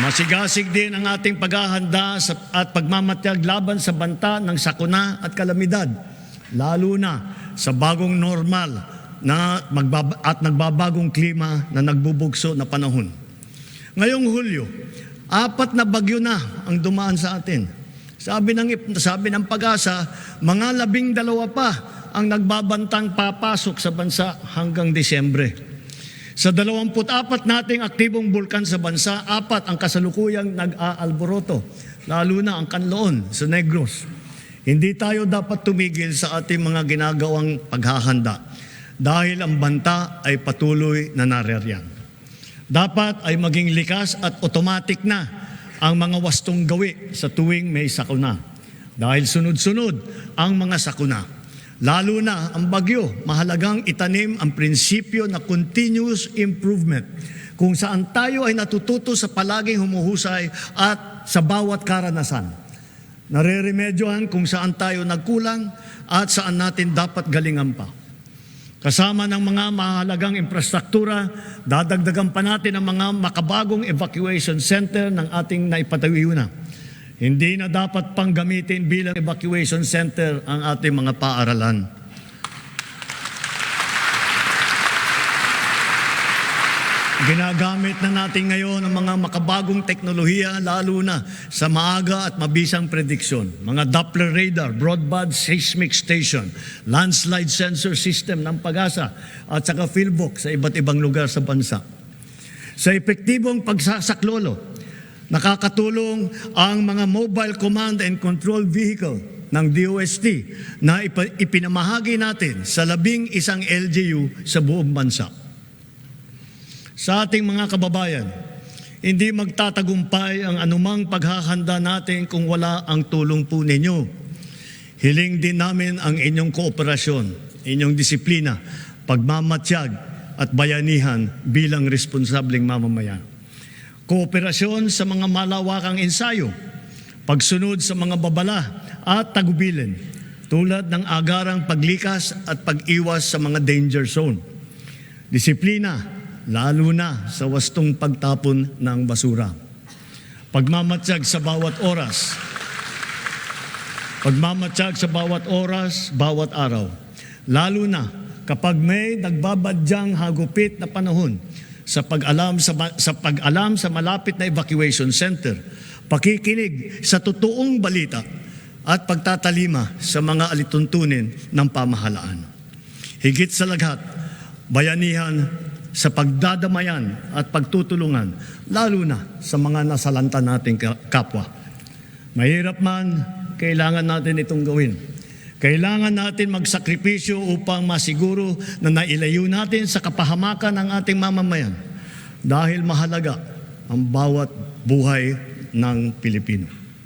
Masigasig din ang ating paghahanda at pagmamatyag laban sa banta ng sakuna at kalamidad, lalo na sa bagong normal at nagbabagong klima na nagbubugso na panahon. Ngayong Hulyo, 4 na bagyo na ang dumaan sa atin. Sabi ng Pag-asa, mga 12 pa ang nagbabantang papasok sa bansa hanggang Disyembre. Sa 24 nating aktibong bulkan sa bansa, 4 ang kasalukuyang nag-aalboroto, lalo na ang Kanloon sa Negros. Hindi tayo dapat tumigil sa ating mga ginagawang paghahanda dahil ang banta ay patuloy na naririyan. Dapat ay maging likas at automatic na ang mga wastong gawi sa tuwing may sakuna. Dahil sunod-sunod ang mga sakuna. Lalo na ang bagyo, mahalagang itanim ang prinsipyo na continuous improvement kung saan tayo ay natututo sa palaging humuhusay at sa bawat karanasan. Nareremedyohan kung saan tayo nagkulang at saan natin dapat galingan pa. Kasama ng mga mahalagang infrastruktura, dadagdagan pa natin ang mga makabagong evacuation center ng ating naipatayo na. Hindi na dapat pang gamitin bilang evacuation center ang ating mga paaralan. Ginagamit na natin ngayon ang mga makabagong teknolohiya lalo na sa maaga at mabisang prediksyon. Mga Doppler radar, broadband seismic station, landslide sensor system ng Pag-asa at saka fieldbox sa iba't ibang lugar sa bansa. Sa epektibong pagsasaklolo, nakakatulong ang mga mobile command and control vehicle ng DOST na ipinamahagi natin sa 11 LGU sa buong bansa. Sa ating mga kababayan, hindi magtatagumpay ang anumang paghahanda natin kung wala ang tulong po ninyo. Hiling din namin ang inyong kooperasyon, inyong disiplina, pagmamatiyag at bayanihan bilang responsableng mamamayan. Kooperasyon sa mga malawakang ensayo, pagsunod sa mga babala at tagubilin, tulad ng agarang paglikas at pag-iwas sa mga danger zone. Disiplina, lalo na sa wastong pagtapon ng basura. Pagmamatiyag sa bawat oras. Pagmamatiyag sa bawat oras, bawat araw. Lalo na kapag may nagbabadyang hagupit na panahon sa pag-alam sa malapit na evacuation center, pakikinig sa totoong balita at pagtatalima sa mga alituntunin ng pamahalaan. Higit sa lahat, bayanihan sa pagdadamayan at pagtutulungan, lalo na sa mga nasalanta nating kapwa. Mahirap man, kailangan natin itong gawin. Kailangan natin magsakripisyo upang masiguro na nailayo natin sa kapahamakan ng ating mamamayan dahil mahalaga ang bawat buhay ng Pilipino.